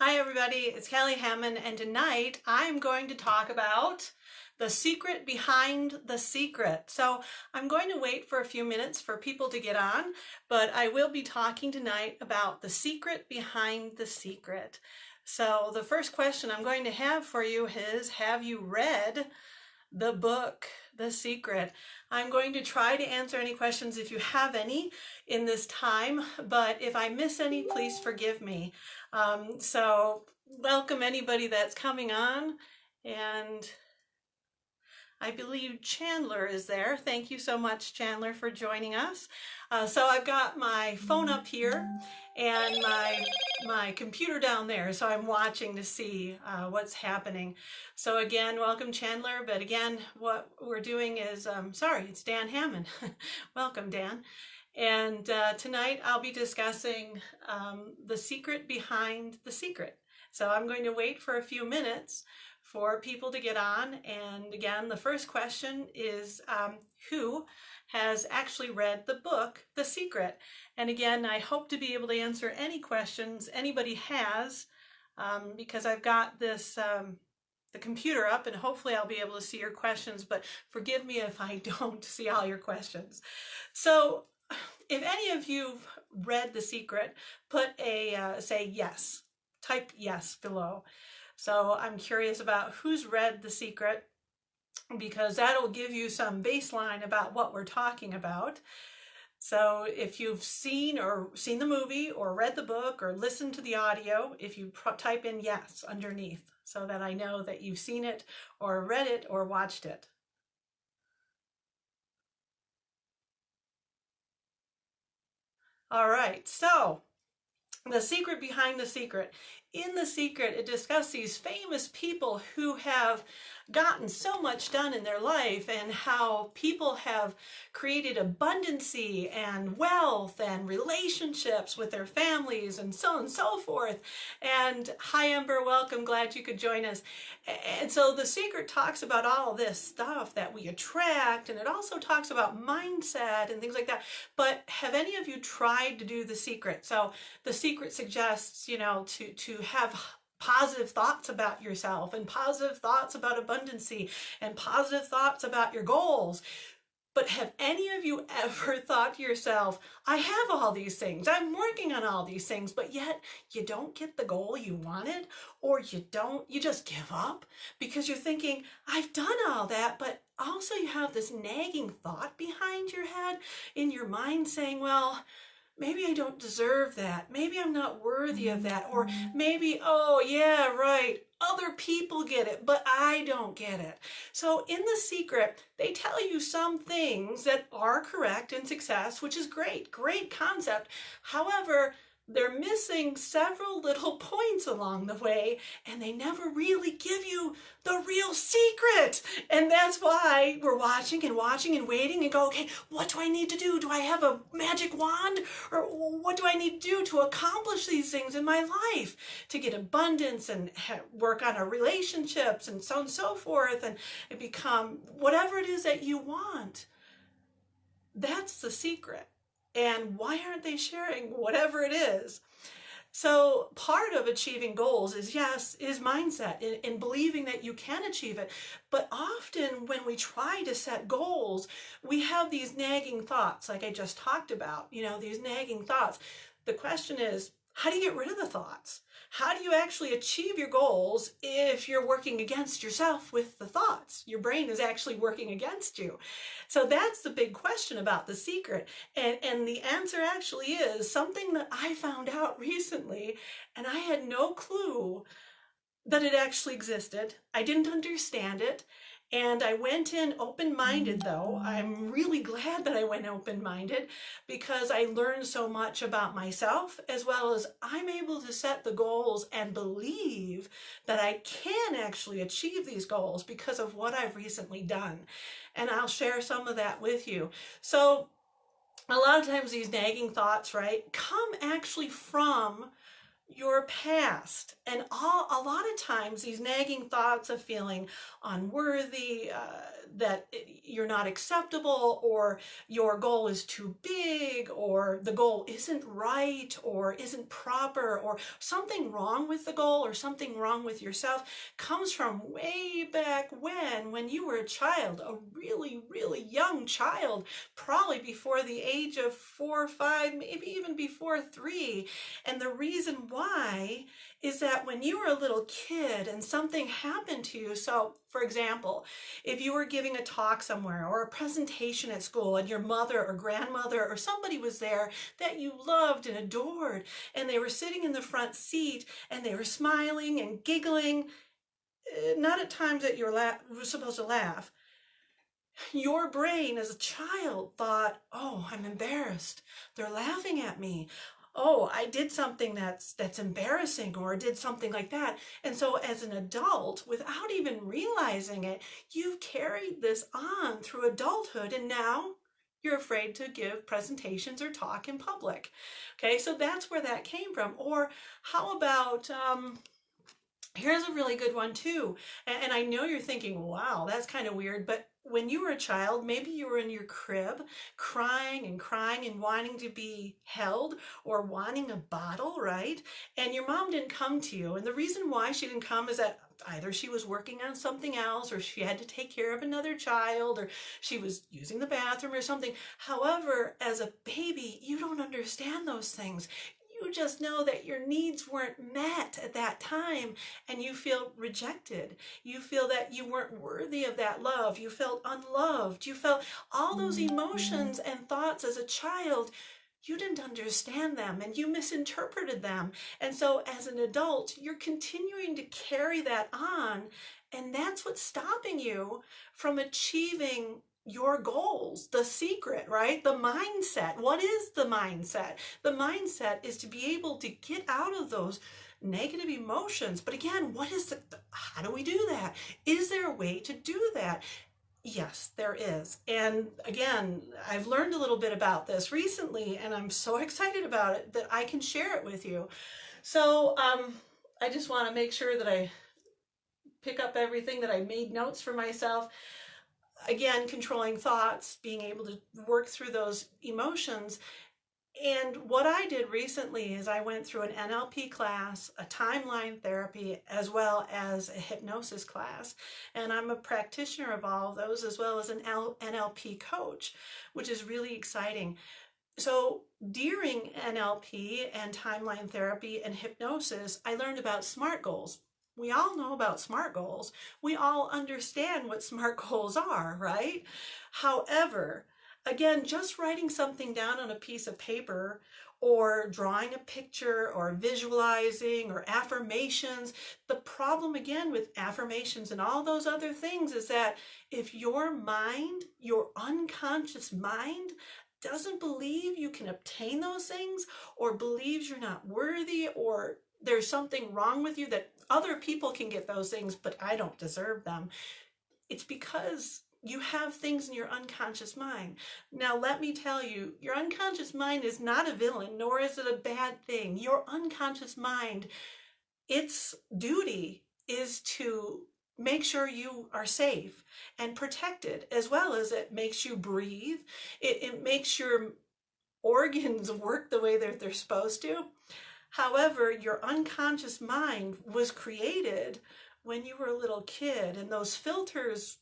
Hi everybody, it's Kelly Hammond, and tonight I'm going to talk about the secret behind the secret. So I'm going to wait for a few minutes for people to get on, but I will be talking tonight about the secret behind the secret. So the first question I'm going to have for you is, have you read the book, The Secret? I'm going to try to answer any questions if you have any in this time, but if I miss any, please forgive me. So welcome anybody that's coming on, and I believe Chandler is there. Thank you so much, Chandler, for joining us. So I've got my phone up here and my computer down there, so I'm watching to see what's happening. So again, welcome Chandler, but again, what we're doing is, sorry, it's Dan Hammond. Welcome, Dan. And tonight I'll be discussing the secret behind the secret. So I'm going to wait for a few minutes for people to get on. And again, the first question is, who has actually read the book, The Secret? And again, I hope to be able to answer any questions anybody has, because I've got this the computer up, and hopefully I'll be able to see your questions, but forgive me if I don't see all your questions. So if any of you've read The Secret, put a say yes, type yes below. So I'm curious about who's read The Secret, because that'll give you some baseline about what we're talking about. So if you've seen the movie or read the book or listened to the audio, if you type in yes underneath, so that I know that you've seen it or read it or watched it. All right, so the secret behind the secret. In The Secret, it discusses these famous people who have gotten so much done in their life, and how people have created abundancy and wealth and relationships with their families and so on and so forth. And hi Ember, welcome, glad you could join us. And so The Secret talks about all this stuff that we attract, and it also talks about mindset and things like that. But have any of you tried to do The Secret? So The Secret suggests, you know, to have positive thoughts about yourself, and positive thoughts about abundancy, and positive thoughts about your goals. But have any of you ever thought to yourself, I have all these things, I'm working on all these things, but yet you don't get the goal you wanted, or you just give up because you're thinking, I've done all that, but also you have this nagging thought behind your head, in your mind, saying, well, maybe I don't deserve that. Maybe I'm not worthy of that. Or maybe, oh yeah, right, other people get it, but I don't get it. So in The Secret, they tell you some things that are correct in success, which is great, great concept. However, they're missing several little points along the way, and they never really give you the real secret. And that's why we're watching and watching and waiting and go, okay, what do I need to do? Do I have a magic wand? Or what do I need to do to accomplish these things in my life, to get abundance and work on our relationships and so on and so forth, and become whatever it is that you want? That's the secret. And why aren't they sharing whatever it is? So part of achieving goals is mindset, in believing that you can achieve it. But often when we try to set goals, we have these nagging thoughts, like I just talked about, you know, these nagging thoughts. The question is, how do you get rid of the thoughts? How do you actually achieve your goals if you're working against yourself with the thoughts? Your brain is actually working against you. So that's the big question about The Secret. And the answer actually is something that I found out recently, and I had no clue that it actually existed. I didn't understand it. And I went in open-minded, though. I'm really glad that I went open-minded, because I learned so much about myself, as well as I'm able to set the goals and believe that I can actually achieve these goals because of what I've recently done. And I'll share some of that with you. So a lot of times these nagging thoughts, right, come actually from your past, and a lot of times these nagging thoughts of feeling unworthy, that you're not acceptable, or your goal is too big, or the goal isn't right or isn't proper, or something wrong with the goal or something wrong with yourself, comes from way back when you were a child, a really, really young child, probably before the age of 4 or 5, maybe even before 3. And the reason why is that when you were a little kid and something happened to you, so for example, if you were giving a talk somewhere or a presentation at school and your mother or grandmother or somebody was there that you loved and adored, and they were sitting in the front seat and they were smiling and giggling, not at times that you're supposed to laugh, your brain as a child thought, oh, I'm embarrassed. They're laughing at me. Oh, I did something that's embarrassing, or did something like that. And so as an adult, without even realizing it, you've carried this on through adulthood, and now you're afraid to give presentations or talk in public. Okay, so that's where that came from. Or how about here's a really good one too. And I know you're thinking, wow, that's kind of weird, but when you were a child, maybe you were in your crib crying and wanting to be held, or wanting a bottle, right? And your mom didn't come to you. And the reason why she didn't come is that either she was working on something else, or she had to take care of another child, or she was using the bathroom or something. However, as a baby, you don't understand those things. You just know that your needs weren't met at that time, and you feel rejected. You feel that you weren't worthy of that love. You felt unloved. You felt all those emotions and thoughts as a child. You didn't understand them, and you misinterpreted them. And so as an adult, you're continuing to carry that on, and that's what's stopping you from achieving your goals. The secret, right? The mindset. What is the mindset? The mindset is to be able to get out of those negative emotions. But again, how do we do that? Is there a way to do that? Yes, there is. And again, I've learned a little bit about this recently, and I'm so excited about it that I can share it with you. So I just want to make sure that I pick up everything, that I made notes for myself. Again, controlling thoughts, being able to work through those emotions. And what I did recently is I went through an NLP class, a timeline therapy, as well as a hypnosis class. And I'm a practitioner of all of those, as well as an NLP coach, which is really exciting. So during NLP and timeline therapy and hypnosis, I learned about SMART goals. We all know about SMART goals. We all understand what SMART goals are, right? However, again, just writing something down on a piece of paper, or drawing a picture, or visualizing, or affirmations, the problem again with affirmations and all those other things is that if your mind, your unconscious mind, doesn't believe you can obtain those things, or believes you're not worthy, or there's something wrong with you, that other people can get those things, but I don't deserve them, it's because you have things in your unconscious mind. Now, let me tell you, your unconscious mind is not a villain, nor is it a bad thing. Your unconscious mind, its duty is to make sure you are safe and protected, as well as it makes you breathe. It makes your organs work the way that they're supposed to. However, your unconscious mind was created when you were a little kid, and those filters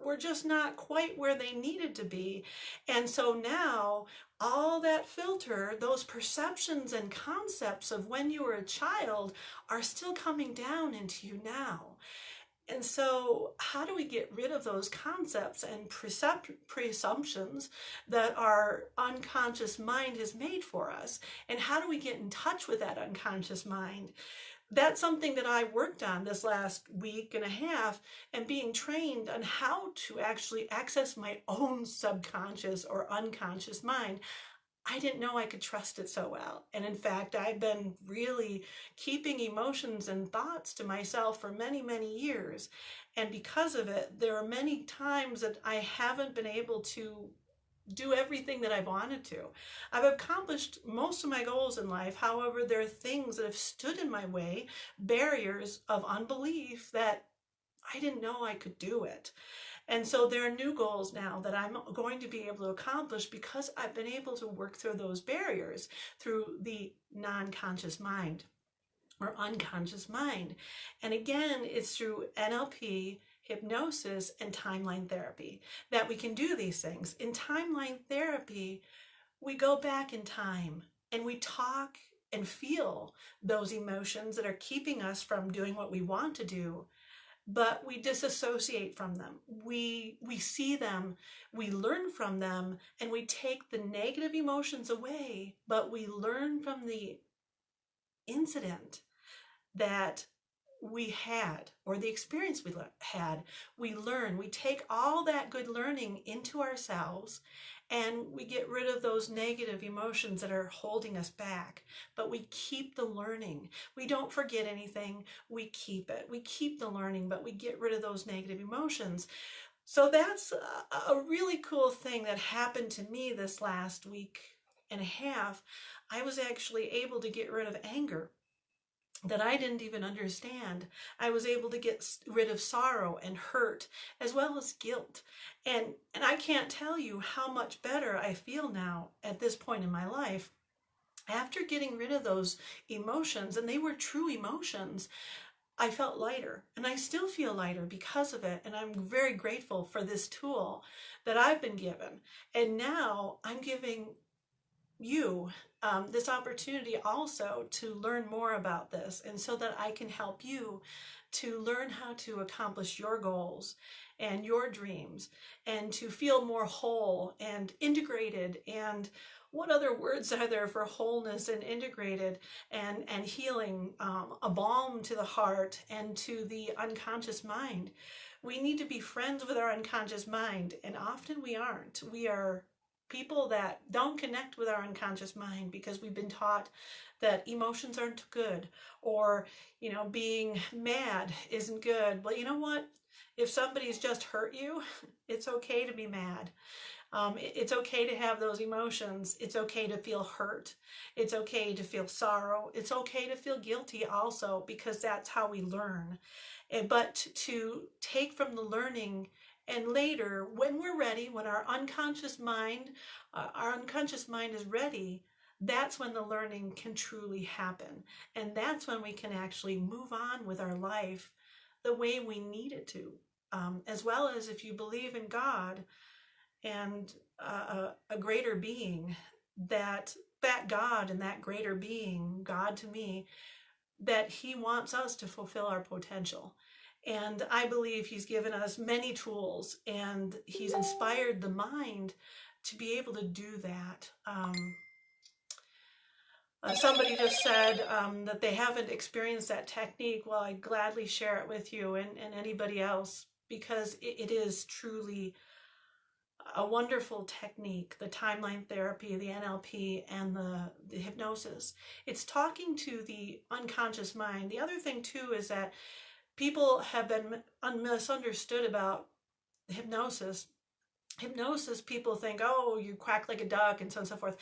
were just not quite where they needed to be. And so now all that filter, those perceptions and concepts of when you were a child, are still coming down into you now. And so how do we get rid of those concepts and presumptions that our unconscious mind has made for us? And how do we get in touch with that unconscious mind? That's something that I worked on this last week and a half, and being trained on how to actually access my own subconscious or unconscious mind. I didn't know I could trust it so well. And in fact, I've been really keeping emotions and thoughts to myself for many, many years. And because of it, there are many times that I haven't been able to do everything that I've wanted to. I've accomplished most of my goals in life. However, there are things that have stood in my way, barriers of unbelief that I didn't know I could do it. And so there are new goals now that I'm going to be able to accomplish because I've been able to work through those barriers through the non-conscious mind or unconscious mind. And again, it's through NLP, hypnosis, and timeline therapy that we can do these things. In timeline therapy, we go back in time and we talk and feel those emotions that are keeping us from doing what we want to do, but we disassociate from them. We see them, we learn from them, and we take the negative emotions away, but we learn from the incident that we had or the experience we had. We learn, we take all that good learning into ourselves, and we get rid of those negative emotions that are holding us back. But we keep the learning. We don't forget anything. We keep it. We keep the learning, but we get rid of those negative emotions. So that's a really cool thing that happened to me this last week and a half. I was actually able to get rid of anger that I didn't even understand. I was able to get rid of sorrow and hurt, as well as guilt. And I can't tell you how much better I feel now at this point in my life after getting rid of those emotions, and they were true emotions. I felt lighter, and I still feel lighter because of it. And I'm very grateful for this tool that I've been given. And now I'm giving you this opportunity also to learn more about this, and so that I can help you to learn how to accomplish your goals and your dreams, and to feel more whole and integrated. And what other words are there for wholeness and integrated and healing, a balm to the heart and to the unconscious mind? We need to be friends with our unconscious mind, and often we aren't. We are people that don't connect with our unconscious mind because we've been taught that emotions aren't good, or, being mad isn't good. Well, you know what? If somebody's just hurt you, it's okay to be mad. It's okay to have those emotions. It's okay to feel hurt. It's okay to feel sorrow. It's okay to feel guilty also, because that's how we learn. But to take from the learning, and later, when we're ready, when our unconscious mind is ready, that's when the learning can truly happen. And that's when we can actually move on with our life the way we need it to. As well as, if you believe in God and a greater being, that God and that greater being, God to me, that he wants us to fulfill our potential. And I believe he's given us many tools, and he's inspired the mind to be able to do that. Somebody just said that they haven't experienced that technique. Well, I'd gladly share it with you and anybody else, because it is truly a wonderful technique, the timeline therapy, the NLP, and the hypnosis. It's talking to the unconscious mind. The other thing, too, is that people have been misunderstood about hypnosis. Hypnosis, people think, oh, you quack like a duck and so on and so forth.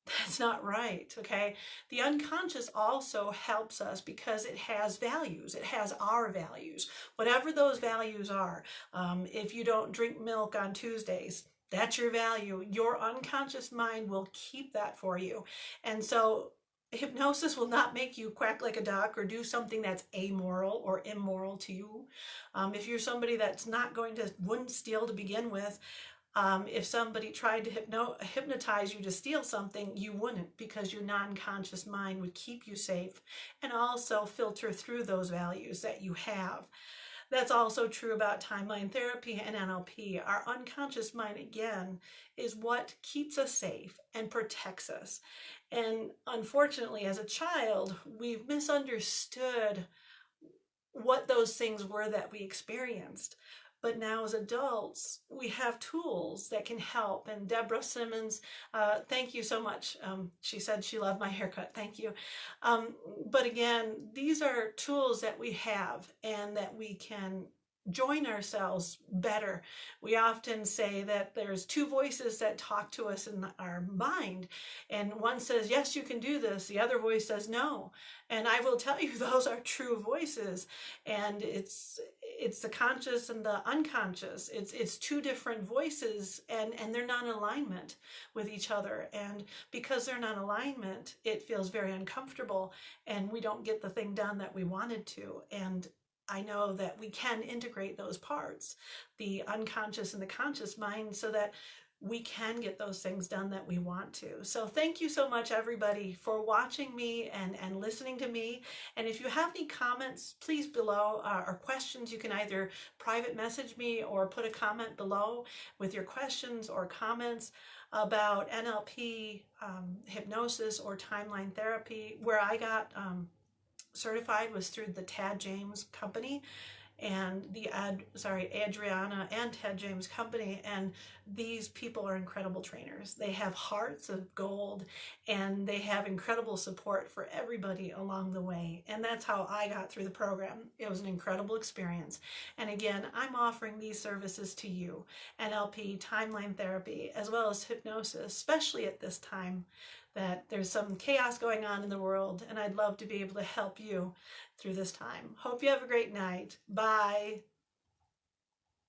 That's not right, okay? The unconscious also helps us because it has values. It has our values, whatever those values are. If you don't drink milk on Tuesdays, that's your value. Your unconscious mind will keep that for you. And so hypnosis will not make you quack like a duck or do something that's amoral or immoral to you. If you're somebody that's wouldn't steal to begin with, if somebody tried to hypnotize you to steal something, you wouldn't, because your non-conscious mind would keep you safe and also filter through those values that you have. That's also true about timeline therapy and NLP. Our unconscious mind, again, is what keeps us safe and protects us. And unfortunately, as a child, we've misunderstood what those things were that we experienced. But now as adults, we have tools that can help. And Deborah Simmons, thank you so much. She said she loved my haircut. Thank you. But again, these are tools that we have and that we can join ourselves better. We often say that there's two voices that talk to us in our mind, and one says, yes, you can do this. The other voice says, no. And I will tell you, those are true voices. And it's the conscious and the unconscious. It's two different voices, and they're not in alignment with each other. And because they're not in alignment, it feels very uncomfortable, and we don't get the thing done that we wanted to. And I know that we can integrate those parts, the unconscious and the conscious mind, so that we can get those things done that we want to. So thank you so much, everybody, for watching me and listening to me. And if you have any comments, please below, or questions, you can either private message me or put a comment below with your questions or comments about NLP, hypnosis, or timeline therapy. Where I got certified was through the Tad James Company, and the Adriana and Ted James Company. And these people are incredible trainers. They have hearts of gold, and they have incredible support for everybody along the way. And that's how I got through the program. It was an incredible experience. And again, I'm offering these services to you: NLP, timeline therapy, as well as hypnosis, especially at this time that there's some chaos going on in the world, and I'd love to be able to help you through this time. Hope you have a great night. Bye.